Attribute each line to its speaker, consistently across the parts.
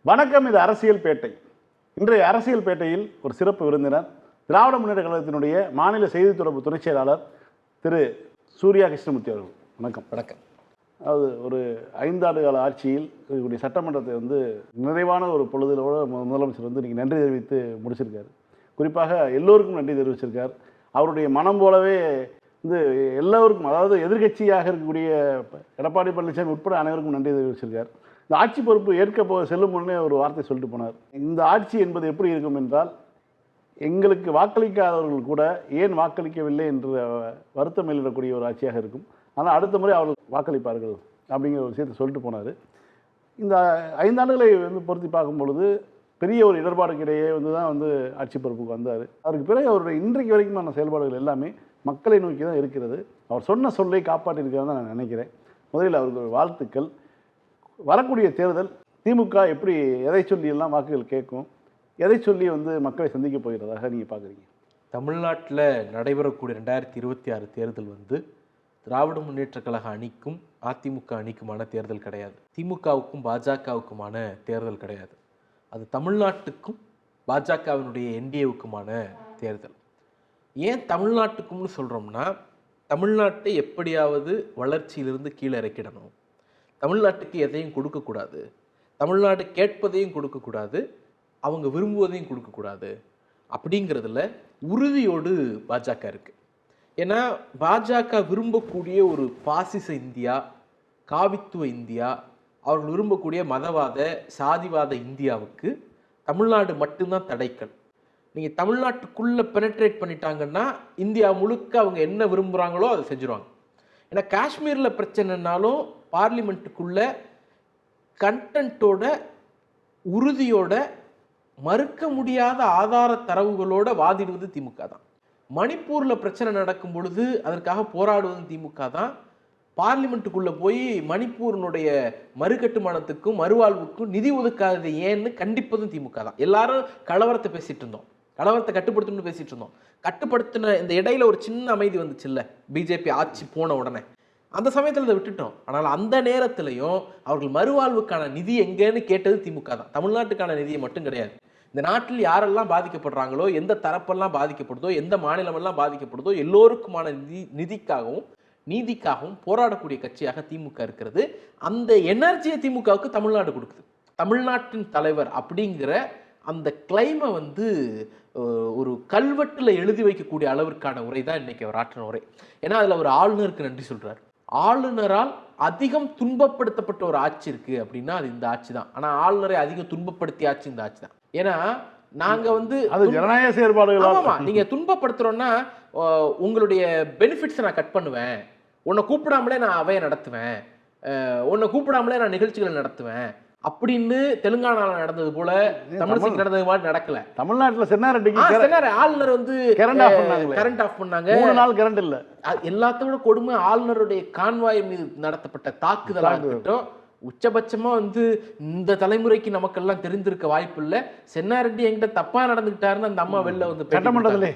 Speaker 1: வணக்கம். இது அரசியல் பேட்டை. இன்றைய அரசியல் பேட்டையில் ஒரு சிறப்பு விருந்தினர், திராவிட முன்னேற்ற கழகத்தினுடைய மாநில செய்தி தொடர்பு துணை செயலாளர் திரு சூர்யா கிருஷ்ணமூர்த்தி அவர்கள். வணக்கம்.
Speaker 2: வணக்கம்.
Speaker 1: அதாவது ஒரு 5 ஆண்டு கால ஆட்சியில் இருக்கக்கூடிய சட்டமன்றத்தை நிறைவான ஒரு பொழுதிலோடு முதலமைச்சர் இன்றைக்கி நன்றி தெரிவித்து முடிச்சிருக்காரு. குறிப்பாக எல்லோருக்கும் நன்றி தெரிவிச்சிருக்கார். அவருடைய மனம் போலவே எல்லோருக்கும், அதாவது எதிர்கட்சியாக இருக்கக்கூடிய எடப்பாடி பழனிசாமி உட்பட அனைவருக்கும் நன்றி தெரிவிச்சிருக்கார். இந்த ஆட்சி பொறுப்பு ஏற்க செல்லும் முன்னே ஒரு வார்த்தை சொல்லிட்டு போனார். இந்த ஆட்சி என்பது எப்படி இருக்கும் என்றால், எங்களுக்கு வாக்களிக்காதவர்கள் கூட ஏன் வாக்களிக்கவில்லை என்று வருத்தம் எழுதக்கூடிய ஒரு ஆட்சியாக இருக்கும். ஆனால் அடுத்த முறை அவர்கள் வாக்களிப்பார்கள் அப்படிங்கிற ஒரு விஷயத்தை சொல்லிட்டு போனார். இந்த 5 ஆண்டுகளை பொருத்தி பார்க்கும் பொழுது பெரிய ஒரு இடர்பாடுக்கு இடையே தான் ஆட்சி பொறுப்புக்கு வந்தார். அதற்கு பிறகு அவருடைய இன்றைக்கு வரைக்குமான செயல்பாடுகள் எல்லாமே மக்களை நோக்கி தான் இருக்கிறது. அவர் சொன்ன சொல்லை காப்பாற்றியிருக்கிறார் தான் நான் நினைக்கிறேன். முதலில் அவருக்கு வாழ்த்துக்கள். வரக்கூடிய தேர்தல் திமுக எப்படி எதை சொல்லியெல்லாம் வாக்குகள் கேட்கும், எதை சொல்லி மக்களை சந்திக்க போகிறதாக நீங்கள் பார்க்குறீங்க?
Speaker 2: தமிழ்நாட்டில் நடைபெறக்கூடிய 2026 தேர்தல் திராவிட முன்னேற்ற கழக அணிக்கும் அதிமுக அணிக்குமான தேர்தல் கிடையாது. திமுகவுக்கும் பாஜகவுக்குமான தேர்தல் கிடையாது. அது தமிழ்நாட்டுக்கும் பாஜகவினுடைய என்டிஏவுக்குமான தேர்தல். ஏன் தமிழ்நாட்டுக்கும்னு சொல்கிறோம்னா, தமிழ்நாட்டை எப்படியாவது வளர்ச்சியிலிருந்து கீழே இறக்கிடணும், தமிழ்நாட்டுக்கு எதையும் கொடுக்கக்கூடாது, தமிழ்நாடு கேட்பதையும் கொடுக்கக்கூடாது, அவங்க விரும்புவதையும் கொடுக்கக்கூடாது அப்படிங்கிறதுல உறுதியோடு பாஜக இருக்குது. ஏன்னா பாஜக விரும்பக்கூடிய ஒரு பாசிச இந்தியா, காவித்துவ இந்தியா, அவர்கள் விரும்பக்கூடிய மதவாத சாதிவாத இந்தியாவுக்கு தமிழ்நாடு மட்டும்தான் தடைக்கல். நீங்கள் தமிழ்நாட்டுக்குள்ளே பெனட்ரேட் பண்ணிட்டாங்கன்னா இந்தியா முழுக்க அவங்க என்ன விரும்புகிறாங்களோ அதை செஞ்சுருவாங்க. ஏன்னா காஷ்மீரில் பிரச்சனைனாலும் பார்லிமெண்ட்டுக்குள்ள கண்டென்ட்டோட உறுதியோட மறுக்க முடியாத ஆதார தரவுகளோட வாதிடுவது திமுக தான். மணிப்பூரில் பிரச்சனை நடக்கும் பொழுது அதற்காக போராடுவது திமுக தான். பார்லிமெண்ட்டுக்குள்ளே போய் மணிப்பூரினுடைய மறுகட்டுமானத்துக்கும் மறுவாழ்வுக்கும் நிதி ஒதுக்காதது ஏன்னு கண்டிப்பதும் திமுக தான். எல்லாரும் கலவரத்தை பேசிகிட்டு இருந்தோம், கலவரத்தை கட்டுப்படுத்தணும்னு பேசிகிட்டு இருந்தோம். கட்டுப்படுத்தின இந்த இடையில ஒரு சின்ன அமைதி வந்துச்சுல்ல, பிஜேபி ஆட்சி போன உடனே, அந்த சமயத்தில் இதை விட்டுட்டோம். ஆனால் அந்த நேரத்திலையும் அவர்கள் மறுவாழ்வுக்கான நிதி எங்கேன்னு கேட்டது திமுக தான். தமிழ்நாட்டுக்கான நிதியை மட்டும் கிடையாது. இந்த நாட்டில் யாரெல்லாம் பாதிக்கப்படுறாங்களோ, எந்த தரப்பெல்லாம் பாதிக்கப்படுதோ, எந்த மாநிலமெல்லாம் பாதிக்கப்படுதோ எல்லோருக்குமான நிதிக்காகவும் நீதிக்காகவும் போராடக்கூடிய கட்சியாக திமுக இருக்கிறது. அந்த எனர்ஜியை திமுகவுக்கு தமிழ்நாடு கொடுக்குது. தமிழ்நாட்டின் தலைவர் அப்படிங்கிற அந்த கிளைமை ஒரு கல்வெட்டில் எழுதி வைக்கக்கூடிய அளவிற்கான உரை தான் இன்னைக்கு அவர் ஆற்றின உரை. ஏன்னா அதில் அவர் ஆளுநருக்கு நன்றி சொல்றார். ஆளுநரால் அதிகம் துன்பப்படுத்தப்பட்ட ஒரு ஆட்சி இருக்கு அப்படின்னா அது இந்த ஆட்சி தான். ஆனா ஆளுநரை அதிகம் துன்பப்படுத்திய ஆட்சி இந்த ஆட்சி தான். ஏன்னா நாங்க
Speaker 1: அது ஜனநாயக செயற்பாடுகள்.
Speaker 2: ஆமாமா, நீங்க துன்பப்படுத்துறோம்னா உங்களுடைய பெனிஃபிட்ஸை நான் கட் பண்ணுவேன், உன்னை கூப்பிடாமலே நான் அவையை நடத்துவேன், உன்னை கூப்பிடாமலே நான் நிகழ்ச்சிகளை நடத்துவேன் அப்படின்னு தெலுங்கானால நடந்தது போல தமிழ்நாட்டுக்கு நடந்தது மாதிரி நடக்கல.
Speaker 1: தமிழ்நாட்டில் சென்னாரெட்டிக்கு
Speaker 2: ஆளுநர் கரண்ட் ஆஃப் பண்ணாங்க.
Speaker 1: 3 நாள் கரண்ட் இல்ல.
Speaker 2: எல்லாத்த விட கொடுமை ஆளுநருடைய கான்வாய் மீது நடத்தப்பட்ட தாக்குதலாக இருக்கட்டும். உச்சபட்சமா இந்த தலைமுறைக்கு நமக்கெல்லாம் தெரிந்திருக்க வாய்ப்பு இல்லை. சென்னாரெட்டி என்கிட்ட தப்பா நடந்துகிட்டாருன்னு அந்த அம்மா வெளில
Speaker 1: சட்டமன்றத்திலே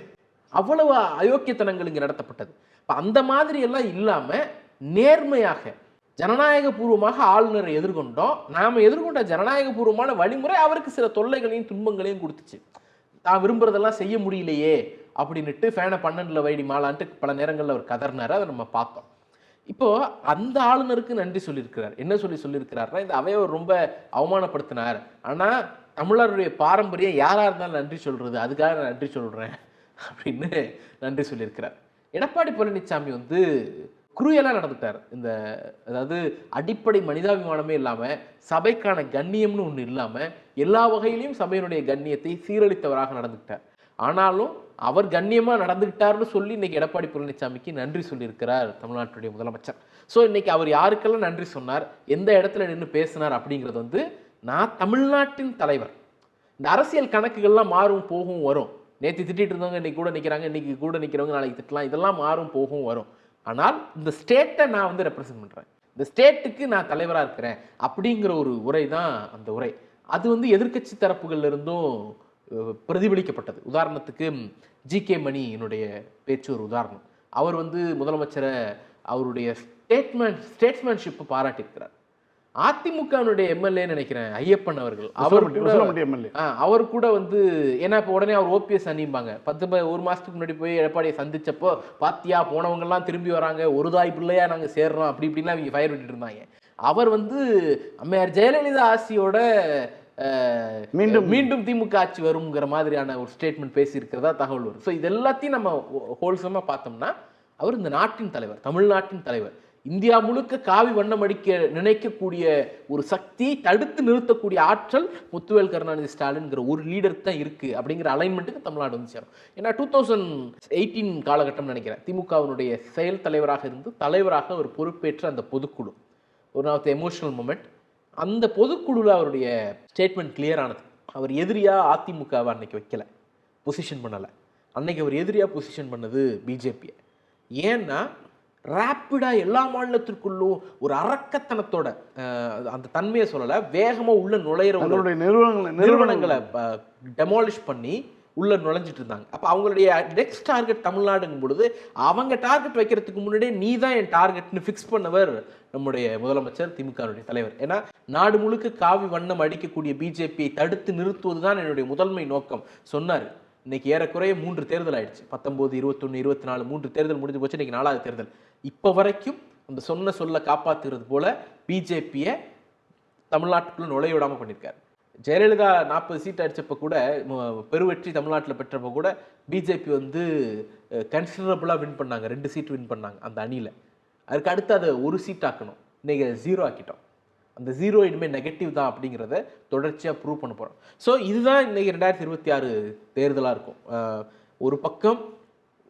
Speaker 2: அவ்வளவு அயோக்கியத்தனங்கள் இங்க நடத்தப்பட்டது. அந்த மாதிரி எல்லாம் இல்லாம நேர்மையாக ஜனநாயக பூர்வமாக ஆளுநரை எதிர்கொண்டோம். நாம எதிர்கொண்ட ஜனநாயக பூர்வமான வழிமுறை அவருக்கு சில தொல்லைகளையும் துன்பங்களையும் கொடுத்துச்சு. தான் விரும்புறதெல்லாம் செய்ய முடியலையே அப்படின்னுட்டு ஃபேனை 12 வைடி மாலான்ட்டு பல நேரங்களில் அவர் கதர்னாரு. அதை நம்ம பார்த்தோம். இப்போ அந்த ஆளுநருக்கு நன்றி சொல்லியிருக்கிறார். என்ன சொல்லியிருக்கிறாருன்னா, இந்த அவையை ரொம்ப அவமானப்படுத்தினார், ஆனா தமிழருடைய பாரம்பரியம் யாரா இருந்தாலும் நன்றி சொல்றது, அதுக்காக நான் நன்றி சொல்றேன் அப்படின்னு நன்றி சொல்லியிருக்கிறார். எடப்பாடி பழனிசாமி குரூயலா நடந்துட்டார். அதாவது அடிப்படை மனிதாபிமானமே இல்லாம, சபைக்கான கண்ணியம்னு ஒண்ணு இல்லாம, எல்லா வகையிலையும் சபையினுடைய கண்ணியத்தை சீரழித்தவராக நடந்துக்கிட்டார். ஆனாலும் அவர் கண்ணியமா நடந்துகிட்டார்னு சொல்லி இன்னைக்கு எடப்பாடி பழனிசாமிக்கு நன்றி சொல்லியிருக்கிறார் தமிழ்நாட்டுடைய முதலமைச்சர். ஸோ இன்னைக்கு அவர் யாருக்கெல்லாம் நன்றி சொன்னார், எந்த இடத்துல நின்று பேசினார் அப்படிங்கிறது நான் தமிழ்நாட்டின் தலைவர். இந்த அரசியல் கணக்குகள்லாம் மாறும் போகும் வரும். நேற்று திட்டிட்டு இருந்தவங்க இன்னைக்கு கூட நிற்கிறாங்க, இன்னைக்கு கூட நிற்கிறவங்க நாளைக்கு திட்டலாம். இதெல்லாம் மாறும் போகும் வரும். ஆனால் இந்த ஸ்டேட்டை நான் ரெப்ரசென்ட் பண்ணுறேன், இந்த ஸ்டேட்டுக்கு நான் தலைவராக இருக்கிறேன் அப்படிங்கிற ஒரு உரை தான் அந்த உரை. அது எதிர்க்கட்சி தரப்புகள்ல இருந்தும் பிரதிபலிக்கப்பட்டது. உதாரணத்துக்கு ஜி.கே. மணியினுடைய பேச்சு ஒரு உதாரணம். அவர் முதலமைச்சரை அவருடைய ஸ்டேட்ஸ்மேன்ஷிப்பை பாராட்டியிருக்கிறார். அதிமுகனுடைய எம்எல்ஏ நினைக்கிறேன் ஐயப்பன் அவர்கள்,
Speaker 1: உசிலம்பட்டி எம்எல்ஏ.
Speaker 2: அவர் கூட வந்து ஏன்னா இப்போ உடனே அவர் ஓபிஎஸ் அணிம்பாங்க. ஒரு மாசத்துக்கு முன்னாடி போய் எடப்பாடியை சந்திச்சப்போ பாத்தியா போனவங்க எல்லாம் திரும்பி வராங்க, ஒரு தாய் பிள்ளையா நாங்க சேர்றோம் அப்படி இப்படின்லாம் அவங்க ஃபயர் விட்டுட்டு இருந்தாங்க. அவர் வந்து அம்மையார் ஜெயலலிதா ஆட்சியோட மீண்டும் திமுக ஆட்சி வருங்கிற மாதிரியான ஒரு ஸ்டேட்மெண்ட் பேசியிருக்கிறதா தகவல் வரும். ஸோ இது எல்லாத்தையும் நம்ம ஹோல்சமா பார்த்தோம்னா அவர் இந்த நாட்டின் தலைவர், தமிழ்நாட்டின் தலைவர், இந்தியா முழுக்க காவி வண்ணம் அடிக்க நினைக்கக்கூடிய ஒரு சக்தி, தடுத்து நிறுத்தக்கூடிய ஆற்றல் முத்துவேல் கருணாநிதி ஸ்டாலின்ங்கிற ஒரு லீடருக்கு தான் இருக்கு அப்படிங்கிற அலைன்மெண்ட்டுக்கு தமிழ்நாடு வந்து சேரும். ஏன்னா 2018 காலகட்டம் நினைக்கிறேன், திமுகவினுடைய செயல் தலைவராக இருந்து தலைவராக ஒரு பொறுப்பேற்ற அந்த பொதுக்குழு, ஒரு நாள் எமோஷனல் மூமெண்ட், அந்த பொதுக்குழுவில் அவருடைய ஸ்டேட்மெண்ட் கிளியர் ஆனது. அவர் எதிரியா அதிமுகவை அன்னைக்கு வைக்கல, பொசிஷன் பண்ணலை. அன்னைக்கு அவர் எதிரியா பொசிஷன் பண்ணது பிஜேபியை. ஏன்னா ரேப்பிடாக எல்லா மாநிலத்திற்குள்ளும் ஒரு அரக்கத்தனத்தோட அந்த தன்மையை சொல்லலை, வேகமாக உள்ள நுழையிற நிறுவனங்களை டெமாலிஷ் பண்ணி உள்ள நுழைஞ்சிட்டு இருந்தாங்க. அப்போ அவங்களுடைய நெக்ஸ்ட் டார்கெட் தமிழ்நாடுங்கும் பொழுது அவங்க டார்கெட் வைக்கிறதுக்கு முன்னாடியே நீ தான் என் டார்கெட்னு ஃபிக்ஸ் பண்ணவர் நம்முடைய முதலமைச்சர், திமுகவுடைய தலைவர். ஏன்னா நாடு முழுக்க காவி வண்ணம் அடிக்கக்கூடிய பிஜேபியை தடுத்து நிறுத்துவது தான் என்னுடைய முதன்மை நோக்கம் சொன்னார். இன்னைக்கு ஏறக்குறைய 3 தேர்தல் ஆயிடுச்சு, 19, 21, 24 3 தேர்தல் முடிஞ்சு போச்சு. இன்னைக்கு 4வது தேர்தல். இப்போ வரைக்கும் அந்த சொல்ல காப்பாற்றுறது போல பிஜேபியை தமிழ்நாட்டுக்குள்ள நுழைய விடாம பண்ணியிருக்காரு. ஜெயலலிதா 40 சீட் அடிச்சப்ப கூட, பெருவெற்றி தமிழ்நாட்டில் பெற்றப்ப கூட பிஜேபி வந்து கன்சிடரபிளாக வின் பண்ணாங்க, 2 சீட் வின் பண்ணாங்க அந்த அணியில். அதுக்கு அடுத்து அதை 1 சீட் ஆக்கணும், இன்னைக்கு 0 ஆக்கிட்டோம். அந்த 0 இனிமேல் நெகட்டிவ் தான் அப்படிங்கிறத தொடர்ச்சியாக ப்ரூவ் பண்ண போகிறோம். ஸோ இதுதான் இன்னைக்கு 2026 தேர்தலாக இருக்கும். ஒரு பக்கம்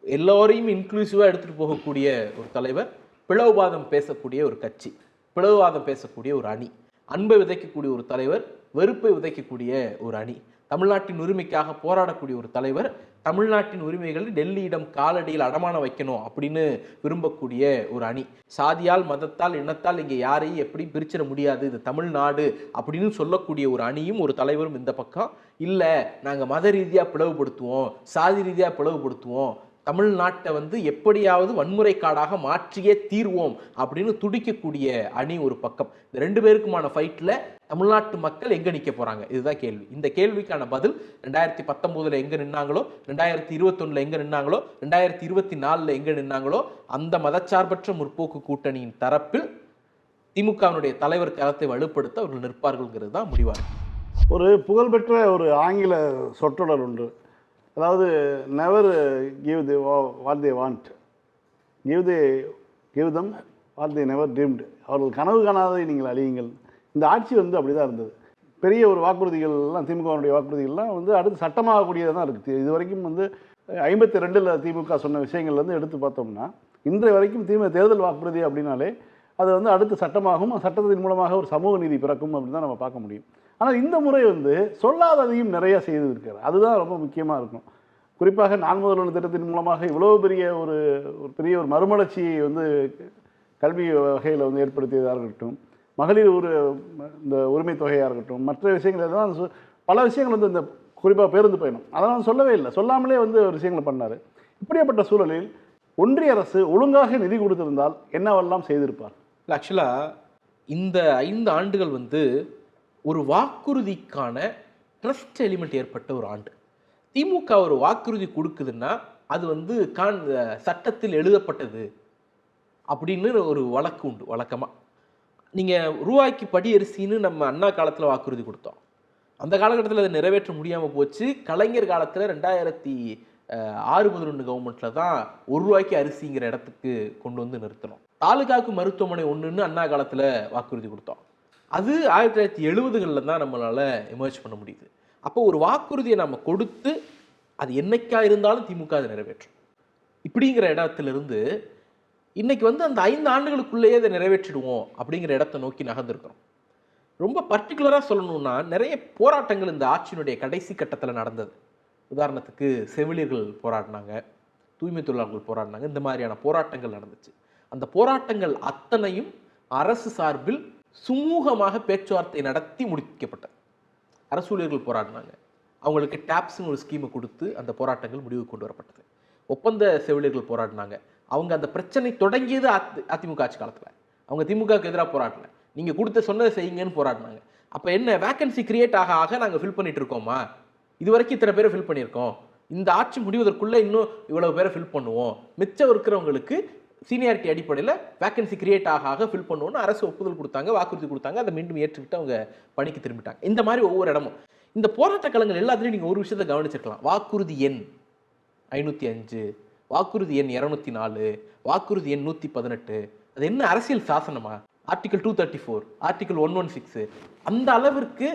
Speaker 2: எல்லோரையும் இன்க்ளூசிவாக எடுத்துகிட்டு போகக்கூடிய ஒரு தலைவர், பிளவுவாதம் பேசக்கூடிய ஒரு கட்சி, பிளவுவாதம் பேசக்கூடிய ஒரு அணி, அன்பை விதைக்கக்கூடிய ஒரு தலைவர், வெறுப்பை விதைக்கக்கூடிய ஒரு அணி, தமிழ்நாட்டின் உரிமைக்காக போராடக்கூடிய ஒரு தலைவர், தமிழ்நாட்டின் உரிமைகளை டெல்லியிடம் காலடியில் அடமான வைக்கணும் அப்படின்னு விரும்பக்கூடிய ஒரு அணி, சாதியால் மதத்தால் இனத்தால் இங்கே யாரையும் எப்படி பிரிச்சிட முடியாது, இது தமிழ்நாடு அப்படின்னு சொல்லக்கூடிய ஒரு அணியும் ஒரு தலைவரும் இந்த பக்கம். இல்லை நாங்கள் மத ரீதியாக பிளவுபடுத்துவோம், சாதி ரீதியாக பிளவுபடுத்துவோம், தமிழ்நாட்டை வந்து எப்படியாவது வன்முறை காடாக மாற்றியே தீர்வோம் அப்படின்னு துடிக்கக்கூடிய அணி ஒரு பக்கம். இந்த 2 பேருக்குமான ஃபைட்டில் தமிழ்நாட்டு மக்கள் எங்கே நிற்க போகிறாங்க, இதுதான் கேள்வி. இந்த கேள்விக்கான பதில் 2019 எங்கே நின்னாங்களோ, 2021 எங்கே நின்னாங்களோ, 2024 எங்கே நின்னாங்களோ அந்த மதச்சார்பற்ற முற்போக்கு கூட்டணியின் தரப்பில் திமுகவினுடைய தலைவர் கரத்தை வலுப்படுத்த அவர்கள் நிற்பார்கள்ங்கிறது தான் முடிவாக.
Speaker 1: ஒரு புகழ்பெற்ற ஒரு ஆங்கில சொற்றொடர் உண்டு, அதாவது never give the what they want, give them what they never dreamed. அவர்கள் கனவு காணாததை நீங்கள் அழியுங்கள். இந்த ஆட்சி வந்து அப்படி தான் இருந்தது. பெரிய ஒரு வாக்குறுதிகள்லாம், திமுகவுடைய வாக்குறுதிகள்லாம் வந்து அடுத்து சட்டமாகக்கூடியதாக தான் இருக்குது. இது வரைக்கும் வந்து 52 திமுக சொன்ன விஷயங்கள்லேருந்து எடுத்து பார்த்தோம்னா இன்றைய வரைக்கும் தேர்தல் வாக்குறுதி அப்படின்னாலே அது வந்து அடுத்து சட்டமாகும், சட்டத்தின் மூலமாக ஒரு சமூக நீதி பிறக்கும் அப்படின்னு தான் நம்ம பார்க்க முடியும். ஆனால் இந்த முறை வந்து சொல்லாததையும் நிறைய செய்திருக்காரு. அதுதான் ரொம்ப முக்கியமாக இருக்கும். குறிப்பாக நான் முதல்வன் திட்டத்தின் மூலமாக இவ்வளோ பெரிய ஒரு மறுமலர்ச்சியை வந்து கல்வி வகையில் வந்து ஏற்படுத்தியதாக இருக்கட்டும், மகளிர் இந்த உரிமை தொகையாக இருக்கட்டும், மற்ற விஷயங்கள் எல்லாம் பல விஷயங்கள் வந்து இந்த குறிப்பாக பேருந்து பயணம் அதெல்லாம் சொல்லவே இல்லை, சொல்லாமலே வந்து ஒரு விஷயங்களை பண்ணார். இப்படியாப்பட்ட சூழலில் ஒன்றிய அரசு ஒழுங்காக நிதி கொடுத்திருந்தால் என்னவெல்லாம் செய்திருப்பார்?
Speaker 2: ஆக்சுவலாக இந்த 5 ஆண்டுகள் வந்து ஒரு வாக்குறுதிக்கான ட்ரஸ்ட் எலிமெண்ட் ஏற்பட்ட ஒரு ஆண்டு. திமுக ஒரு வாக்குறுதி கொடுக்குதுன்னா அது வந்து சட்டத்தில் எழுதப்பட்டது அப்படின்னு ஒரு வழக்கு உண்டு. வழக்கமாக நீங்கள் ரூபாய்க்கு படி அரிசின்னு நம்ம அண்ணா காலத்தில் வாக்குறுதி கொடுத்தோம். அந்த காலகட்டத்தில் அதை நிறைவேற்ற முடியாமல் போச்சு. கலைஞர் காலத்தில் 2006-11 கவர்மெண்ட்டில் தான் ₹1 அரிசிங்கிற இடத்துக்கு கொண்டு வந்து நிறுத்தணும். தாலுகாவுக்கு மருத்துவமனை ஒன்றுன்னு அண்ணா காலத்தில் வாக்குறுதி கொடுத்தோம். அது 1970களில் தான் நம்மளால் எமர்ஜ் பண்ண முடியுது. அப்போ ஒரு வாக்குறுதியை நம்ம கொடுத்து அது என்னைக்கா இருந்தாலும் திமுக அதை நிறைவேற்றும் இப்படிங்கிற இடத்துலேருந்து இன்னைக்கு வந்து அந்த 5 ஆண்டுகளுக்குள்ளேயே அதை நிறைவேற்றிடுவோம் அப்படிங்கிற இடத்தை நோக்கி நகர்ந்துருக்கிறோம். ரொம்ப பர்டிகுலராக சொல்லணும்னா நிறைய போராட்டங்கள் இந்த ஆட்சியினுடைய கடைசி கட்டத்தில் நடந்தது. உதாரணத்துக்கு செவிலியர்கள் போராடினாங்க, தூய்மை தொழிலாளர்கள் போராடினாங்க, இந்த மாதிரியான போராட்டங்கள் நடந்துச்சு. அந்த போராட்டங்கள் அத்தனையும் அரசு சார்பில் சுமூகமாக பேச்சுவார்த்தை நடத்தி முடிக்கப்பட்டது. அரசு ஊழியர்கள் போராடினாங்க, அவங்களுக்கு டாப்ஸ்னு ஒரு ஸ்கீமை கொடுத்து அந்த போராட்டங்கள் முடிவுக்கு கொண்டு வரப்பட்டது. ஒப்பந்த செவிலியர்கள் போராடினாங்க, அவங்க அந்த பிரச்சனை தொடங்கியது அதிமுக ஆட்சி காலத்தில். அவங்க திமுகவுக்கு எதிராக போராடல, நீங்கள் கொடுத்த சொன்னதை செய்யுங்கன்னு போராடினாங்க. அப்போ என்ன வேக்கன்சி கிரியேட் ஆக ஆக நாங்கள் ஃபில் பண்ணிட்டு இருக்கோமா? இது வரைக்கும் இத்தனை பேரை ஃபில் பண்ணியிருக்கோம், இந்த ஆட்சி முடிவதற்குள்ளே இன்னும் இவ்வளவு பேரை ஃபில் பண்ணுவோம், மிச்சம் இருக்கிறவங்களுக்கு சீனியாரிட்டி அடிப்படையில் வேக்கன்சி கிரியேட் ஆக ஆக ஃபில் பண்ணுவோம்னு அரசு ஒப்புதல் கொடுத்தாங்க, வாக்குறுதி கொடுத்தாங்க. அதை மீண்டும் ஏற்றுக்கிட்டு அவங்க பணிக்கு திரும்பிட்டாங்க. இந்த மாதிரி ஒவ்வொரு இடமும் இந்த போராட்ட களங்கள் எல்லாத்துலேயும் நீங்கள் ஒரு விஷயத்தை கவனிச்சிருக்கலாம். வாக்குறுதி எண் 505, வாக்குறுதி எண் 204, வாக்குறுதி எண் 118, அது என்ன அரசியல் சாசனமா? Article 234, article 116. அந்த அளவிற்கு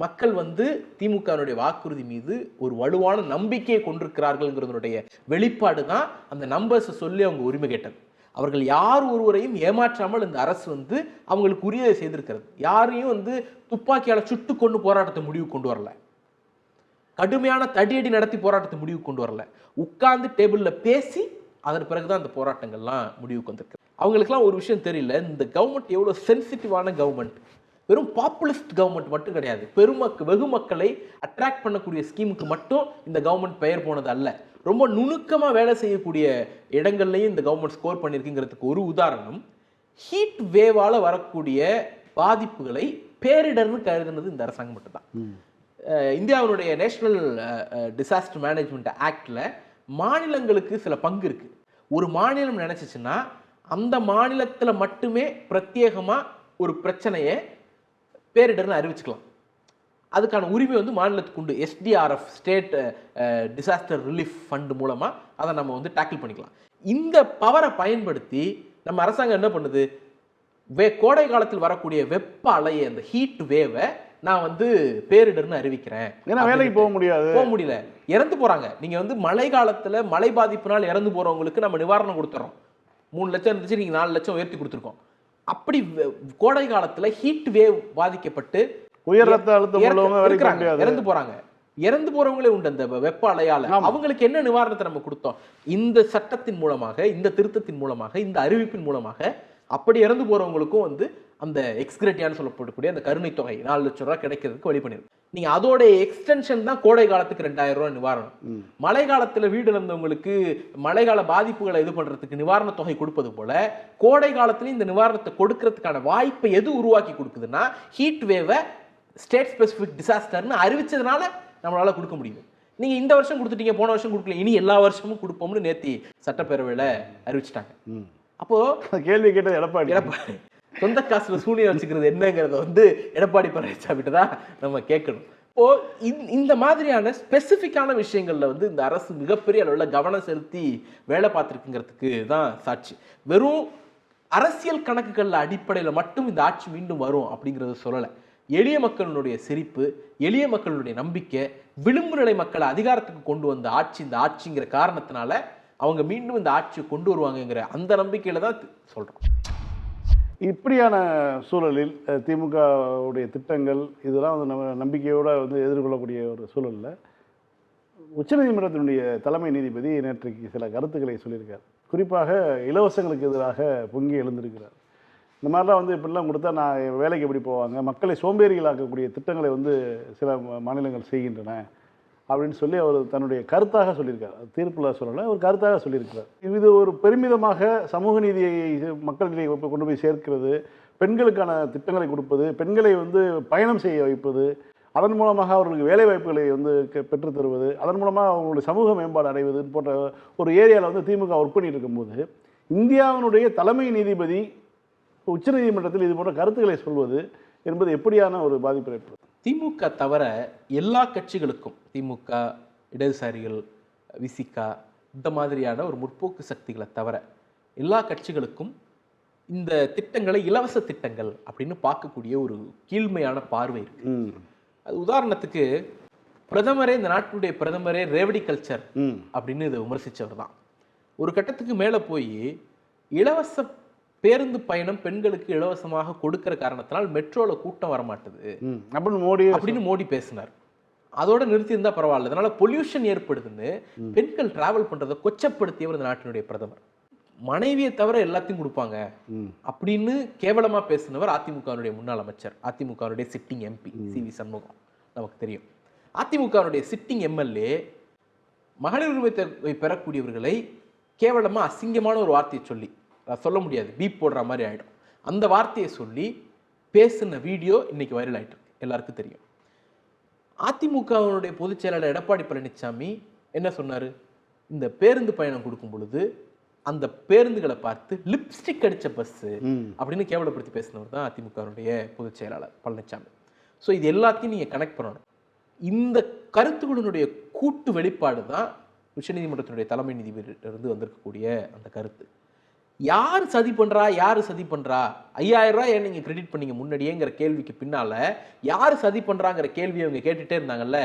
Speaker 2: மக்கள் வந்து திமுகவினுடைய வாக்குறுதி மீது ஒரு வலுவான நம்பிக்கையை கொண்டிருக்கிறார்கள்ங்கிறதுடைய வெளிப்பாடு தான் அந்த நம்பர்ஸை சொல்லி அவங்க உரிமை கேட்டது. அவர்கள் யார் ஒருவரையும் ஏமாற்றாமல் இந்த அரசு வந்து அவங்களுக்கு உரியதை செய்திருக்கிறது. யாரையும் வந்து துப்பாக்கியால் சுட்டு கொண்டு போராட்டத்தை முடிவு கொண்டு வரல, கடுமையான தடியடி நடத்தி போராட்டத்தை முடிவு கொண்டு வரல, உட்கார்ந்து டேபிளில் பேசி அதன் பிறகுதான் அந்த போராட்டங்கள்லாம் முடிவுக்கு வந்திருக்கு. அவங்களுக்குலாம் ஒரு விஷயம் தெரியல, இந்த கவர்மெண்ட் எவ்வளோ சென்சிட்டிவான கவர்மெண்ட். வெறும் பாப்புலிஸ்ட் கவர்மெண்ட் மட்டும் கிடையாது, வெகு மக்களை அட்ராக்ட் பண்ணக்கூடிய ஸ்கீமுக்கு மட்டும் இந்த கவர்மெண்ட் பெயர் போனது அல்ல. ரொம்ப நுணுக்கமாக வேலை செய்யக்கூடிய இடங்கள்லையும் இந்த கவர்மெண்ட் ஸ்கோர் பண்ணியிருக்குங்கிறதுக்கு ஒரு உதாரணம், ஹீட் வேவால் வரக்கூடிய பாதிப்புகளை பேரிடர்னு கருதுனது இந்த அரசாங்கம் மட்டும்தான். இந்தியாவினுடைய நேஷனல் டிசாஸ்டர் மேனேஜ்மெண்ட் ஆக்டில் மாநிலங்களுக்கு சில பங்கு இருக்கு. ஒரு மாநிலம் நினைச்சிச்சுன்னா அந்த மாநிலத்தில் மட்டுமே பிரத்யேகமாக ஒரு பிரச்சனையை பேரிடர்னு அறிவிச்சுக்கலாம். அதுக்கான உரிமை வந்து மாநிலத்துக்கு உண்டு. SDRF, state disaster relief fund மூலமாக அதை நம்ம வந்து டேக்கிள் பண்ணிக்கலாம். இந்த பவரை பயன்படுத்தி நம்ம அரசாங்கம் என்ன பண்ணுது, கோடை காலத்தில் வரக்கூடிய வெப்ப அலையை, அந்த ஹீட் வேவை நான் வந்து பேரிடர்னு அறிவிக்கிறேன்.
Speaker 1: ஏன்னா வேலைக்கு போக முடியல,
Speaker 2: இறந்து போறாங்க. நீங்க வந்து மழை காலத்துல மழை பாதிப்புனால் இறந்து போறவங்களுக்கு நம்ம நிவாரணம் கொடுத்துறோம். 3 லட்சம் இருந்துச்சு, நீங்க 4 லட்சம் உயர்த்தி கொடுத்துருக்கோம். அப்படி கோடை காலத்துல ஹீட் வேவ் பாதிக்கப்பட்டு
Speaker 1: உயர் ரத்த அழுத்தம்
Speaker 2: இறந்து போறாங்க. இறந்து போறவங்களே உண்டு அந்த வெப்ப அலையால. அவங்களுக்கு என்ன நிவாரணத்தை நம்ம கொடுத்தோம்? இந்த சட்டத்தின் மூலமாக, இந்த திருத்தத்தின் மூலமாக, இந்த அறிவிப்பின் மூலமாக அப்படி இறந்து போறவங்களுக்கும் வந்து அந்த எக்ஸ்கிரேட்டியான்னு சொல்லப்படக்கூடிய அந்த கருணை தொகை 4 லட்சம் ரூபாய் கிடைக்கிறதுக்கு வழி பண்ணிருக்கு. நீங்க அதோட எக்ஸ்டென்ஷன் தான் கோடை காலத்துக்கு 2000 ரூபாய் நிவாரணம். மழை காலத்துல வீடு இழந்தவங்களுக்கு மழைக்கால பாதிப்புகளை இது பண்றதுக்கு நிவாரண தொகை கொடுப்பது போல கோடை காலத்துல இந்த நிவாரணத்தை கொடுக்கறதுக்கான வாய்ப்பை எது உருவாக்கி கொடுக்குதுன்னா, ஹீட் வேவை ஸ்டேட் ஸ்பெசிபிக் டிசாஸ்டர்னு அறிவிச்சதுனால நம்மளால கொடுக்க முடியும். நீங்க இந்த வருஷம் கொடுத்துட்டீங்க, போன வருஷம் கொடுக்கல, இனி எல்லா வருஷமும் கொடுப்போம்னு நேத்தி சட்டப்பேரவையில அறிவிச்சிட்டாங்க. அப்போ
Speaker 1: கேள்வி கேட்டது எடப்பாடி
Speaker 2: சொந்த காசுல சூனியம் வச்சுக்கிறது என்னங்கிறத வந்து எடப்பாடி பழனிசாமிகிட்ட தான் நம்ம கேட்கணும். இப்போ இந்த மாதிரியான ஸ்பெசிஃபிக்கான விஷயங்கள்ல வந்து இந்த அரசு மிகப்பெரிய அளவில் கவனம் செலுத்தி வேலை பார்த்துருக்குங்கிறதுக்கு தான் சாட்சி. வெறும் அரசியல் கணக்குகள் அடிப்படையில் மட்டும் இந்த ஆட்சி மீண்டும் வரும் அப்படிங்கிறத சொல்லலை. எளிய மக்களுடைய சிரிப்பு, எளிய மக்களுடைய நம்பிக்கை, விளிம்பு நிலை மக்களை அதிகாரத்துக்கு கொண்டு வந்த ஆட்சி இந்த ஆட்சிங்கிற காரணத்தினால அவங்க மீண்டும் இந்த ஆட்சியை கொண்டு வருவாங்கங்கிற அந்த நம்பிக்கையில தான் சொல்றோம்.
Speaker 1: இப்படியான சூழலில் திமுகவுடைய திட்டங்கள் இதெல்லாம் வந்து நம்ம நம்பிக்கையோடு வந்து எதிர்கொள்ளக்கூடிய ஒரு சூழலில் உச்சநீதிமன்றத்தினுடைய தலைமை நீதிபதி நேற்றைக்கு சில கருத்துக்களை சொல்லியிருக்கார். குறிப்பாக இலவசங்களுக்கு எதிராக பொங்கி எழுந்திருக்கிறார். இந்த மாதிரிலாம் வந்து இப்படிலாம் கொடுத்தா நான் வேலைக்கு எப்படி போவாங்க, மக்களை சோம்பேறிகளாக்கக்கூடிய திட்டங்களை வந்து சில மாநிலங்கள் செய்கின்றன அப்படின்னு சொல்லி அவர் தன்னுடைய கருத்தாக சொல்லியிருக்கார். தீர்ப்பில் சொல்லலை, ஒரு கருத்தாக சொல்லியிருக்கிறார். இது ஒரு பெருமிதமாக சமூக நீதியை மக்களிடையே கொண்டு போய் சேர்க்கிறது, பெண்களுக்கான திட்டங்களை கொடுப்பது, பெண்களை வந்து பயணம் செய்ய வைப்பது, அதன் மூலமாக அவர்களுக்கு வேலை வாய்ப்புகளை வந்து பெற்றுத் தருவது, அதன் மூலமாக அவங்களுடைய சமூக மேம்பாடு அடைவது போன்ற ஒரு ஏரியாவில் வந்து திமுக ஒர்க் பண்ணிட்டு இருக்கும்போது இந்தியாவினுடைய தலைமை நீதிபதி உச்சநீதிமன்றத்தில் இது போன்ற கருத்துக்களை சொல்வது என்பது எப்படியான ஒரு பாதிப்பை ஏற்படுத்தும்?
Speaker 2: திமுக தவிர எல்லா கட்சிகளுக்கும், திமுக, இடதுசாரிகள், விசிகா, இந்த மாதிரியான ஒரு முற்போக்கு சக்திகளை தவிர எல்லா கட்சிகளுக்கும் இந்த திட்டங்களை இலவச திட்டங்கள் அப்படின்னு பார்க்கக்கூடிய ஒரு கீழ்மையான பார்வை இருக்கு. அது உதாரணத்துக்கு பிரதமரே, இந்த நாட்டுடைய பிரதமரே ரேவடி கல்ச்சர் அப்படின்னு இதை விமர்சிச்சவர் தான். ஒரு கட்டத்துக்கு மேலே போய் இலவச பேருந்து பயணம் பெண்களுக்கு இலவசமாக கொடுக்கிற காரணத்தினால் மெட்ரோல கூட்டம் வரமாட்டுது அப்படின்னு மோடி பேசினார். அதோட நிறுத்தி இருந்தா பரவாயில்ல, அதனால பொல்யூஷன் ஏற்படுதுன்னு பெண்கள் டிராவல் பண்றதை கொச்சப்படுத்தியவர் இந்த நாட்டினுடைய பிரதமர். மனைவியை தவிர எல்லாத்தையும் கொடுப்பாங்க அப்படின்னு கேவலமா பேசினவர் அதிமுகவுடைய முன்னாள் அமைச்சர், அதிமுகவுடைய சிட்டிங் எம்பி CV சண்முகம். நமக்கு தெரியும், அதிமுகவுடைய சிட்டிங் MLA மகளிர் உரிமை பெறக்கூடியவர்களை கேவலமா அசிங்கமான ஒரு வார்த்தையை சொல்லி, சொல்ல முடியாது, பீப் போடுற மாதிரி ஆயிடும், அந்த வார்த்தையை சொல்லி பேசின வீடியோ இன்னைக்கு வைரல் ஆயிட்டு இருக்கு, எல்லாருக்கும் தெரியும். அதிமுகவினுடைய பொதுச் செயலாளர் எடப்பாடி பழனிசாமி என்ன சொன்னாரு? இந்த பேருந்து பயணம் கொடுக்கும் பொழுது அந்த பேருந்துகளை பார்த்து லிப்ஸ்டிக் அடிச்ச பஸ் அப்படின்னு கேவலப்படுத்தி பேசினவர் தான் அதிமுகவினுடைய பொதுச் செயலாளர் பழனிசாமி. ஸோ இது எல்லாத்தையும் நீங்க கனெக்ட் பண்ணணும். இந்த கருத்துக்களினுடைய கூட்டு வெளிப்பாடு தான் உச்சநீதிமன்றத்தினுடைய தலைமை நீதிபதியிலிருந்து வந்திருக்கக்கூடிய அந்த கருத்து. யார் சதி பண்றா, யாரு சதி பண்றா, 5000 ரூபாய் ஏன் நீங்க கிரெடிட் பண்ணீங்க முன்னாடியேங்கிற கேள்விக்கு பின்னால யார் சதி பண்றாங்கிற கேள்வியை அவங்க கேட்டுட்டே இருந்தாங்கல்ல.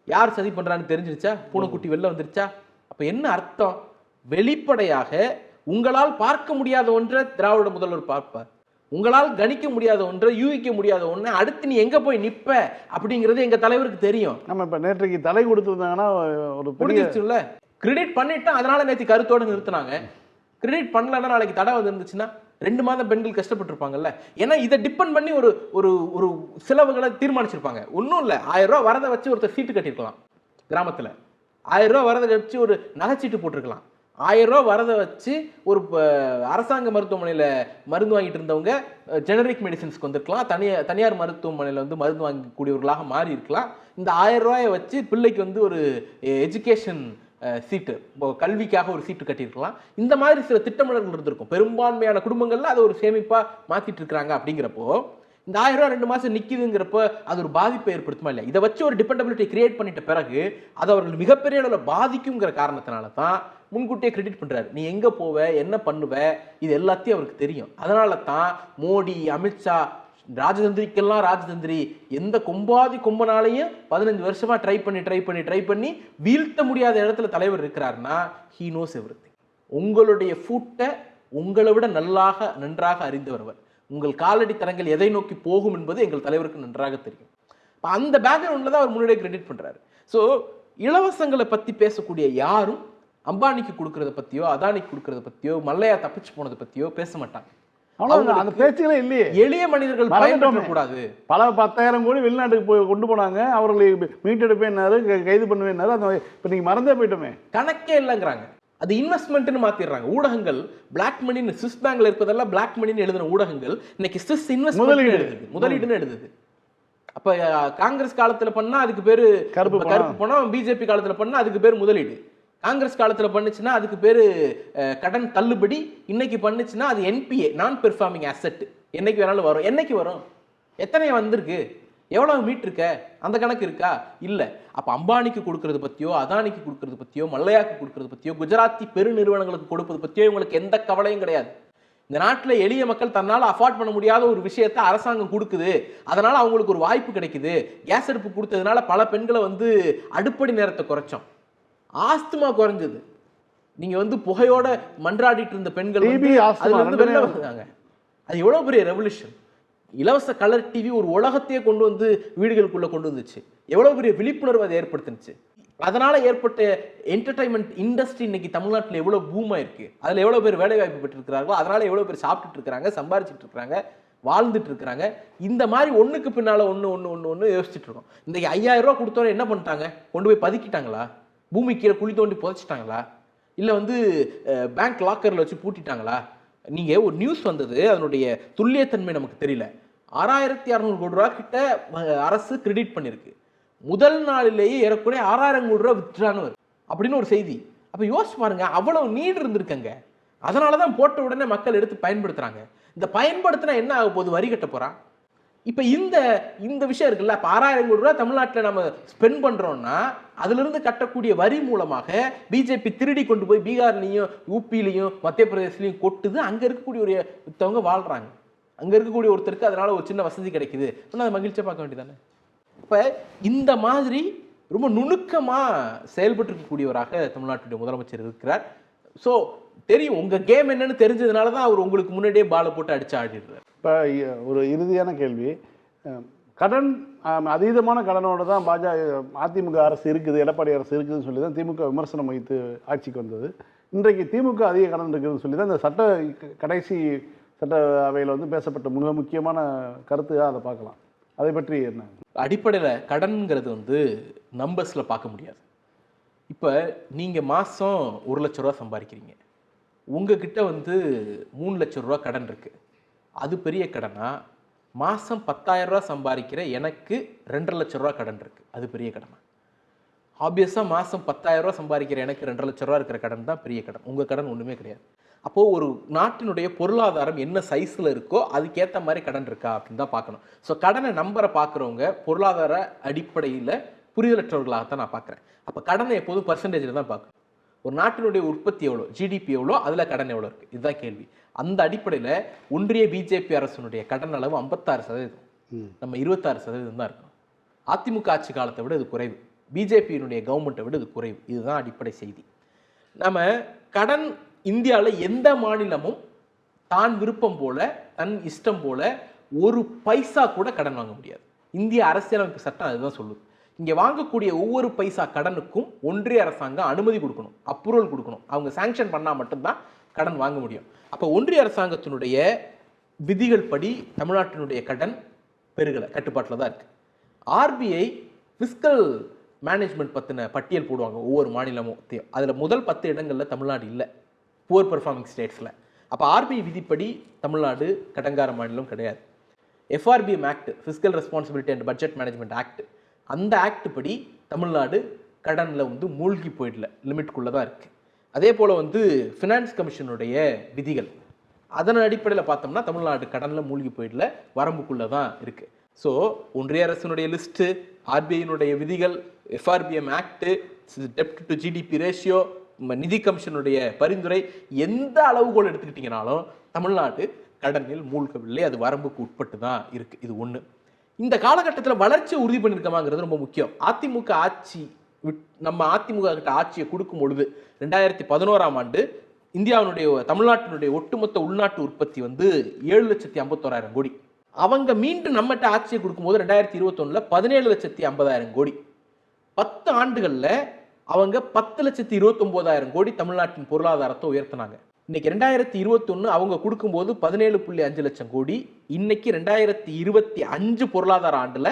Speaker 2: யார் சதி பண்றான்னு தெரிஞ்சிருச்சா? பூனைக்குட்டி வெளில வந்துருச்சா? அப்ப என்ன அர்த்தம்? வெளிப்படையாக உங்களால் பார்க்க முடியாத ஒன்றை திராவிட முதல்வர் பார்ப்பார், உங்களால் கணிக்க முடியாத ஒன்றை, யூகிக்க முடியாத ஒன்றை அடுத்து நீ எங்க போய் நிப்ப அப்படிங்கிறது எங்க தலைவருக்கு தெரியும்.
Speaker 1: நம்ம இப்ப நேற்றைக்கு தலை கொடுத்துருந்தாங்கன்னா ஒரு
Speaker 2: புரிஞ்சிச்சுல்ல. கிரெடிட் பண்ணிட்டா அதனால நேற்று கருத்தோடு நிறுத்தினாங்க. கிரெடிட் பண்ணலன்னா நாளைக்கு தடை வந்துருந்துச்சுன்னா 2 மாதம் பெண்கள் கஷ்டப்பட்டிருப்பாங்கல்ல. ஏன்னா இதை டிபெண்ட் பண்ணி ஒரு ஒரு ஒரு செலவுகளை தீர்மானிச்சிருப்பாங்க. ஒன்றும் இல்லை, 1000 ரூபா வரதை வச்சு ஒருத்தர் சீட்டு கட்டியிருக்கலாம் கிராமத்தில், 1000 ரூபா வரதை வச்சு ஒரு நகைச்சீட்டு போட்டிருக்கலாம், 1000 ரூபா வரதை வச்சு ஒரு அரசாங்க மருத்துவமனையில் மருந்து வாங்கிட்டு இருந்தவங்க ஜெனரிக் மெடிசின்ஸ்க்கு வந்திருக்கலாம், தனியார் மருத்துவமனையில் வந்து மருந்து வாங்கக்கூடியவர்களாக மாறி இருக்கலாம். இந்த 1000 ரூபாயை வச்சு பிள்ளைக்கு வந்து ஒரு எஜுகேஷன் சீட்டு, கல்விக்காக ஒரு சீட்டு கட்டியிருக்கலாம். இந்த மாதிரி சில திட்டமிடல்கள் இருந்திருக்கும். பெரும்பான்மையான குடும்பங்கள்ல அதை ஒரு சேமிப்பா மாத்திட்டு இருக்கிறாங்க. அப்படிங்கிறப்போ இந்த 1000 ரூபாய் 2 மாசம் நிக்குதுங்கிறப்ப அது ஒரு பாதிப்பை ஏற்படுத்துமா இல்லையா? இதை வச்சு ஒரு டிபெண்டபிலிட்டி கிரியேட் பண்ணிட்ட பிறகு அது அவர்கள் மிகப்பெரிய அளவில் பாதிக்குங்கிற காரணத்தினால தான் முன்கூட்டியே கிரெடிட் பண்றாரு. நீ எங்க போவ, என்ன பண்ணுவ, இது எல்லாத்தையும் அவருக்கு தெரியும். அதனால தான் மோடி, அமித்ஷா, ராஜதந்திரிக்கெல்லாம் ராஜதந்திரி, எந்த கொம்பாதி கொம்பனாலையும் 15 வருஷமா ட்ரை பண்ணி வீழ்த்த முடியாத இடத்துல தலைவர் இருக்கிறாருன்னா ஹீ நோஸ் எவ்ரிதிங். உங்களுடைய ஃபூட்டை உங்களை விட நன்றாக அறிந்தவர் அவர். உங்கள் காலடி தரங்கள் எதை நோக்கி போகும் என்பது எங்கள் தலைவருக்கு நன்றாக தெரியும். அந்த பேக்ரவுண்ட்ல தான் அவர் முன்னாடியே கிரெடிட் பண்றாரு. ஸோ இலவசங்களை பத்தி பேசக்கூடிய யாரும் அம்பானிக்கு கொடுக்கறத பத்தியோ, அதானிக்கு கொடுக்கறத பத்தியோ, மல்லையா தப்பிச்சு போனதை பத்தியோ பேச மாட்டாங்க.
Speaker 1: அந்த பேச்சுகளே இல்லையே.
Speaker 2: எளிய மனிதர்கள் பயன்படக்கூடாது.
Speaker 1: பல 10,000 கோடி வெளிநாட்டுக்கு போய் கொண்டு போனாங்க, அவர்களை மீட்டெடுப்பேன்னாரு, கைது பண்ணுவேன்னாரு. அந்த இப்ப நீங்க மறந்தே போயிட்டோமே,
Speaker 2: கணக்கே இல்லைங்கிறாங்க. அது இன்வெஸ்ட்மெண்ட்னு மாத்திடுறாங்க. ஊடகங்கள் பிளாக் மணின்னு, சுவிஸ் பேங்க்ல இருப்பதெல்லாம் பிளாக் மணின்னு எழுதின ஊடகங்கள் இன்னைக்கு சுவிஸ் இன்வெஸ்ட்மெண்ட் எழுதுது, முதலீடுன்னு எழுதுது. அப்ப காங்கிரஸ் காலத்துல பண்ணா அதுக்கு பேரு கருப்பு பணம், பிஜேபி காலத்துல பண்ணா அதுக்கு பேரு முதலீடு. காங்கிரஸ் காலத்தில் பண்ணுச்சுன்னா அதுக்கு பேர் கடன் தள்ளுபடி, இன்னைக்கு பண்ணுச்சுன்னா அது என்பிஏ, நான் பெர்ஃபார்மிங் அசெட். என்னைக்கு வேணாலும் வரும். என்னைக்கு வரும்? எத்தனை வந்திருக்கு, எவ்வளவு மீட்டிருக்க, அந்த கணக்கு இருக்கா? இல்லை. அப்போ அம்பானிக்கு கொடுக்கறது பற்றியோ, அதானிக்கு கொடுக்கறது பற்றியோ, மல்லையாக்கு கொடுக்கறது பற்றியோ, குஜராத்தி பெருநிறுவனங்களுக்கு கொடுப்பது பற்றியோ இவங்களுக்கு எந்த கவலையும் கிடையாது. இந்த நாட்டில் எளிய மக்கள் தன்னால் அஃபோர்ட் பண்ண முடியாத ஒரு விஷயத்தை அரசாங்கம் கொடுக்குது, அதனால அவங்களுக்கு ஒரு வாய்ப்பு கிடைக்குது. கேஸ் அடுப்பு கொடுத்ததுனால பல பெண்களை வந்து அடுப்படி நேரத்தை குறைச்சோம், ஆஸ்துமா குறைஞ்சது. நீங்க வந்து புகையோட மன்றாடிட்டு இருந்த பெண்கள் அதுல இருந்து வெளில வந்தாங்க. அது எவ்வளவு பெரிய ரெவல்யூஷன். இலவச கலர் டிவி ஒரு உலகத்தையே கொண்டு வந்து வீடுகளுக்குள்ள கொண்டு வந்துச்சு. எவ்வளவு பெரிய விழிப்புணர்வு அதை ஏற்படுத்துச்சு. அதனால ஏற்பட்ட என்டர்டைன்மெண்ட் இண்டஸ்ட்ரி இன்னைக்கு தமிழ்நாட்டில் எவ்வளவு பூமா இருக்கு. அதுல எவ்வளவு பேர் வேலை வாய்ப்பு பெற்றிருக்கிறார்களோ, அதனால எவ்வளவு பேர் சாப்பிட்டுட்டு இருக்கிறாங்க, சம்பாரிச்சிட்டு இருக்கிறாங்க, வாழ்ந்துட்டு இருக்கிறாங்க. இந்த மாதிரி ஒண்ணுக்கு பின்னால ஒண்ணு யோசிச்சுட்டு இருக்கோம். இந்த 5000 ரூபாய் கொடுத்தோன்னு என்ன பண்ணிட்டாங்க? கொண்டு போய் பதுக்கிட்டாங்களா? பூமி கீழே குழி தோண்டி புதைச்சிட்டாங்களா? இல்லை வந்து பேங்க் லாக்கரில் வச்சு பூட்டிட்டாங்களா? நீங்கள் ஒரு நியூஸ் வந்தது, அதனுடைய துல்லியத்தன்மை நமக்கு தெரியல. 6600 கோடி ரூபா கிட்ட அரசு கிரெடிட் பண்ணியிருக்கு. முதல் நாளிலேயே ஏறக்குறைய 6000 கோடி ரூபா வித்ட்ரான்னு வருது அப்படின்னு ஒரு செய்தி. அப்போ யோசிச்சு பாருங்க, அவ்வளவு நீடு இருந்திருக்கங்க. அதனால தான் போட்ட உடனே மக்கள் எடுத்து பயன்படுத்துறாங்க. இந்த பயன்படுத்தினா என்ன ஆக போகுது? வரி கட்ட போறான். இப்போ இந்த விஷயம் இருக்குல்ல, இப்போ 6000 கோடி ரூபா தமிழ்நாட்டில் நம்ம ஸ்பெண்ட் பண்ணுறோம்னா அதிலிருந்து கட்டக்கூடிய வரி மூலமாக பிஜேபி திருடி கொண்டு போய் பீகார்லையும் யூபிலையும் மத்திய பிரதேசலையும் கொட்டுது. அங்கே இருக்கக்கூடிய ஒரு ஒருத்தவங்க வாழ்கிறாங்க, அங்கே இருக்கக்கூடிய ஒருத்தருக்கு அதனால ஒரு சின்ன வசதி கிடைக்குது. ஆனால் அதை மகிழ்ச்சியாக பார்க்க வேண்டியதானே? இப்போ இந்த மாதிரி ரொம்ப நுணுக்கமாக செயல்பட்டு இருக்கக்கூடியவராக தமிழ்நாட்டுடைய முதலமைச்சர் இருக்கிறார். ஸோ தெரியும் உங்கள் கேம் என்னன்னு தெரிஞ்சதுனால தான் அவர் உங்களுக்கு முன்னாடியே பாலை போட்டு அடித்து ஆடிடுறார்.
Speaker 1: இப்போ ஒரு இறுதியான கேள்வி, கடன் அதீதமான கடனோட தான் அதிமுக அரசு இருக்குது, எடப்பாடி அரசு இருக்குதுன்னு சொல்லி தான் திமுக விமர்சனம் வைத்து ஆட்சிக்கு வந்தது. இன்றைக்கு திமுக அதிக கடன் இருக்குதுன்னு சொல்லி தான் இந்த கடைசி சட்ட அவையில் வந்து பேசப்பட்ட மிக முக்கியமான கருத்து. அதை பார்க்கலாம். அதை பற்றி என்ன?
Speaker 2: அடிப்படையில் கடன்கிறது வந்து நம்பர்ஸில் பார்க்க முடியாது. இப்போ நீங்கள் மாதம் 1 லட்ச ரூபா சம்பாதிக்கிறீங்க, உங்ககிட்ட வந்து 3 லட்ச ரூபா கடன் இருக்குது. அது பெரிய கடனா மாதம் 10,000 ரூபா சம்பாதிக்கிற எனக்கு 2.5 லட்ச ரூபா கடன் இருக்குது. அது பெரிய கடன். ஆப்வியஸாக மாதம் 10,000 ரூபா சம்பாதிக்கிற எனக்கு 2.5 லட்ச ரூபா இருக்கிற கடன் தான் பெரிய கடன். உங்கள் கடன் ஒன்றுமே கிடையாது. அப்போது ஒரு நாட்டினுடைய பொருளாதாரம் என்ன சைஸில் இருக்கோ அதுக்கேற்ற மாதிரி கடன் இருக்கா அப்படின்னு தான் பார்க்கணும். ஸோ கடனை நம்பரை பார்க்குறவங்க பொருளாதார அடிப்படையில் புரிதலற்றவர்களாகத்தான் நான் பார்க்குறேன். அப்போ கடனை எப்போதும் பர்சன்டேஜில் தான் பார்க்கணும். ஒரு நாட்டினுடைய உற்பத்தி எவ்வளோ, ஜிடிபி எவ்வளோ, அதில் கடன் எவ்வளோ இருக்குது, இதுதான் கேள்வி. அந்த அடிப்படையில் ஒன்றிய பிஜேபி அரசுனுடைய கடன் அளவு 56%. நம்ம 26% தான் இருக்கணும். அதிமுக ஆட்சி காலத்தை விட இது குறைவு. பிஜேபியினுடைய கவர்மெண்ட்டை விட இது குறைவு. இதுதான் அடிப்படை செய்தி. நம்ம கடன் இந்தியாவில் எந்த மாநிலமும் தான் விருப்பம் போல தன் இஷ்டம் போல ஒரு பைசா கூட கடன் வாங்க முடியாது. இந்திய அரசியலமைப்பு சட்டம் அதுதான் சொல்லுது. இங்கே வாங்கக்கூடிய ஒவ்வொரு பைசா கடனுக்கும் ஒன்றிய அரசாங்கம் அனுமதி கொடுக்கணும், அப்ரூவல் கொடுக்கணும். அவங்க சாங்ஷன் பண்ணால் மட்டும்தான் கடன் வாங்க முடியும். அப்போ ஒன்றிய அரசாங்கத்தினுடைய விதிகள் படி தமிழ்நாட்டினுடைய கடன் பெருகலை, கட்டுப்பாட்டில் தான் இருக்குது. ஆர்பிஐ ஃபிஸ்கல் மேனேஜ்மெண்ட் பற்றின பட்டியல் போடுவாங்க ஒவ்வொரு மாநிலமும். அதில் முதல் 10 இடங்களில் தமிழ்நாடு இல்லை, புவர் பெர்ஃபார்மிங் ஸ்டேட்ஸில். அப்போ ஆர்பிஐ விதிப்படி தமிழ்நாடு கடன்கார மாநிலம் கிடையாது. FRBM act, fiscal responsibility and budget management act, அந்த ஆக்ட் படி தமிழ்நாடு கடனில் வந்து மூழ்கி போயிடல, லிமிட்குள்ளே தான் இருக்குது. அதே போல் வந்து ஃபினான்ஸ் கமிஷனுடைய விதிகள், அதன் அடிப்படையில் பார்த்தோம்னா தமிழ்நாடு கடனில் மூழ்கி போயிடல, வரம்புக்குள்ளே தான் இருக்குது. ஸோ ஒன்றிய அரசினுடைய லிஸ்ட்டு, ஆர்பிஐனுடைய விதிகள், FRBM act, dept to GDP ratio, நிதி கமிஷனுடைய பரிந்துரை, எந்த அளவுகோல் எடுத்துக்கிட்டிங்கனாலும் தமிழ்நாடு கடனில் மூழ்கவில்லை, அது வரம்புக்கு உட்பட்டு தான் இருக்குது. இது ஒன்று. இந்த காலகட்டத்தில் வளர்ச்சியை உறுதி பண்ணியிருக்கமாங்கிறது ரொம்ப முக்கியம். அதிமுக ஆட்சி நம்ம அதிமுக கிட்ட ஆட்சியை கொடுக்கும் பொழுது 2011ஆம் ஆண்டு இந்தியாவினுடைய தமிழ்நாட்டினுடைய ஒட்டுமொத்த உள்நாட்டு உற்பத்தி வந்து 7,51,000 கோடி. அவங்க மீண்டும் நம்மகிட்ட ஆட்சியை கொடுக்கும்போது 2021 17,50,000 கோடி. 10 ஆண்டுகளில் அவங்க 10,29,000 கோடி தமிழ்நாட்டின் பொருளாதாரத்தை உயர்த்தினாங்க. இன்னைக்கு 2021 அவங்க கொடுக்கும்போது 17.5 லட்சம் கோடி. இன்னைக்கு 2025 பொருளாதார ஆண்டுல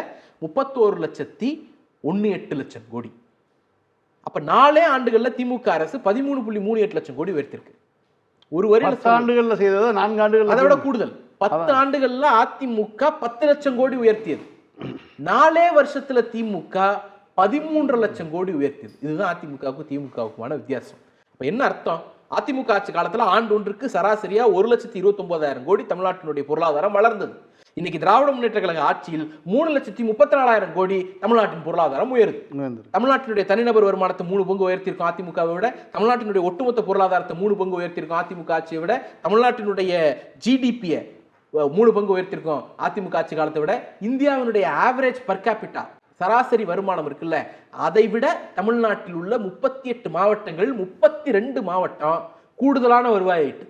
Speaker 2: 31,18 லட்சம் கோடி. அப்ப 4 ஆண்டுகள்ல திமுக அரசு 13.38 லட்சம் கோடி உயர்த்திருக்கு. ஒரு வரி
Speaker 1: 10 ஆண்டுகள்ல செய்தது 4 ஆண்டுகள்
Speaker 2: அதை விட கூடுதல். 10 ஆண்டுகள்ல அதிமுக 10 லட்சம் கோடி உயர்த்தியது. 4 வருஷத்துல திமுக 13 லட்சம் கோடி உயர்த்தியது. இதுதான் அதிமுகவுக்கும் திமுகவுக்குமான வித்தியாசம். அப்ப என்ன அர்த்தம்? அதிமுக ஆட்சி காலத்துல ஆண்டு ஒன்றுக்கு சராசரியா 1,29,000 கோடி தமிழ்நாட்டினுடைய பொருளாதாரம் வளர்ந்தது. இன்னைக்கு திராவிட முன்னேற்ற கழக ஆட்சியில் 3,34,000 கோடி தமிழ்நாட்டின் பொருளாதாரம் உயருது. தமிழ்நாட்டினுடைய தனிநபர் வருமானத்தை 3 பங்கு உயர்த்திருக்கும் அதிமுகவை விட, தமிழ்நாட்டினுடைய ஒட்டுமொத்த பொருளாதாரத்தை 3 பங்கு உயர்த்திருக்கும் அதிமுக ஆட்சியை விட, தமிழ்நாட்டினுடைய ஜிடிபியை 3 பங்கு உயர்த்திருக்கும் அதிமுக ஆட்சி காலத்தை விட, இந்தியாவினுடைய ஆவரேஜ் பர் கேபிட்டா சராசரி வருமானம் இருக்குல்ல, அதை விட தமிழ்நாட்டில் உள்ள 38 மாவட்டங்கள் 32 மாவட்டம் கூடுதலான வருவாயிட்டு.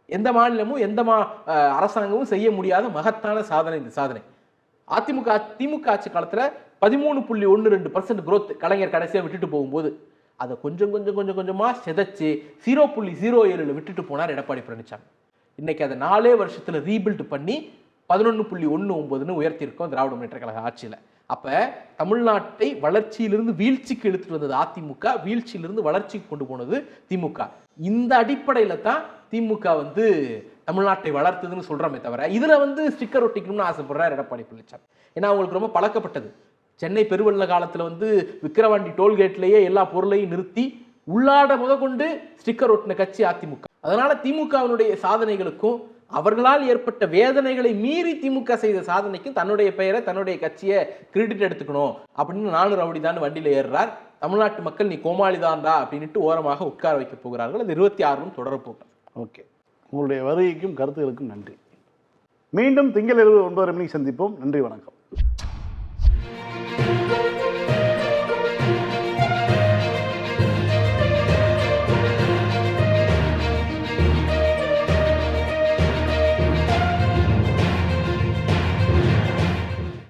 Speaker 2: எந்த மாநிலமும் எந்த அரசாங்கமும் செய்ய முடியாத மகத்தான சாதனை இந்த சாதனை. திமுக ஆட்சி காலத்துல 13.12% growth கலைஞர் கடைசியா விட்டுட்டு போகும்போது அதை கொஞ்சமா சிதைச்சு 0.07 விட்டுட்டு போனார் எடப்பாடி பழனிசாமி. இன்னைக்கு அதை 4 வருஷத்துல ரீபில்ட் பண்ணி 11.19 உயர்த்தியிருக்கோம் திராவிட முன்னேற்ற கழக ஆட்சியில. அப்ப தமிழ்நாட்டை வளர்ச்சியிலிருந்து வீழ்ச்சிக்கு எடுத்துட்டு வந்தது அதிமுக, வீழ்ச்சியிலிருந்து வளர்ச்சிக்கு கொண்டு போனது திமுக. இந்த அடிப்படையில தான் திமுக வந்து தமிழ்நாட்டை வளர்த்ததுன்னு சொல்றோமே தவிர இதுல வந்து ஸ்டிக்கர் ஒட்டிக்கணும்னு ஆசைப்படுறாரு எடப்பாடி பழனிசாமி. ஏன்னா அவங்களுக்கு ரொம்ப பழக்கப்பட்டது. சென்னை பெருவெள்ள காலத்துல வந்து விக்கிரவாண்டி டோல்கேட்லயே எல்லா பொருளையும் நிறுத்தி உள்ளாட முதற்கொண்டு ஸ்டிக்கர் ஒட்டின கட்சி அதிமுக. அதனால திமுகவினுடைய சாதனைகளுக்கும் அவர்களால் ஏற்பட்ட வேதனைகளை மீறி திமுக செய்த சாதனைக்கும் தன்னுடைய பெயரை தன்னுடைய கட்சியை கிரெடிட் எடுத்துக்கணும் அப்படின்னு 4 ரவுடி தான் வண்டியில ஏறுறார். தமிழ்நாட்டு மக்கள் நீ கோமாளிதான்டா அப்படின்ட்டு ஓரமாக உட்கார வைக்க போகிறார்கள். அது 26 தொடரப்போகிறது.
Speaker 1: ஓகே, உங்களுடைய வருகைக்கும் கருத்துகளுக்கும் நன்றி. மீண்டும் திங்கள் இரவு 9:30 மணிக்கு சந்திப்போம். நன்றி, வணக்கம்.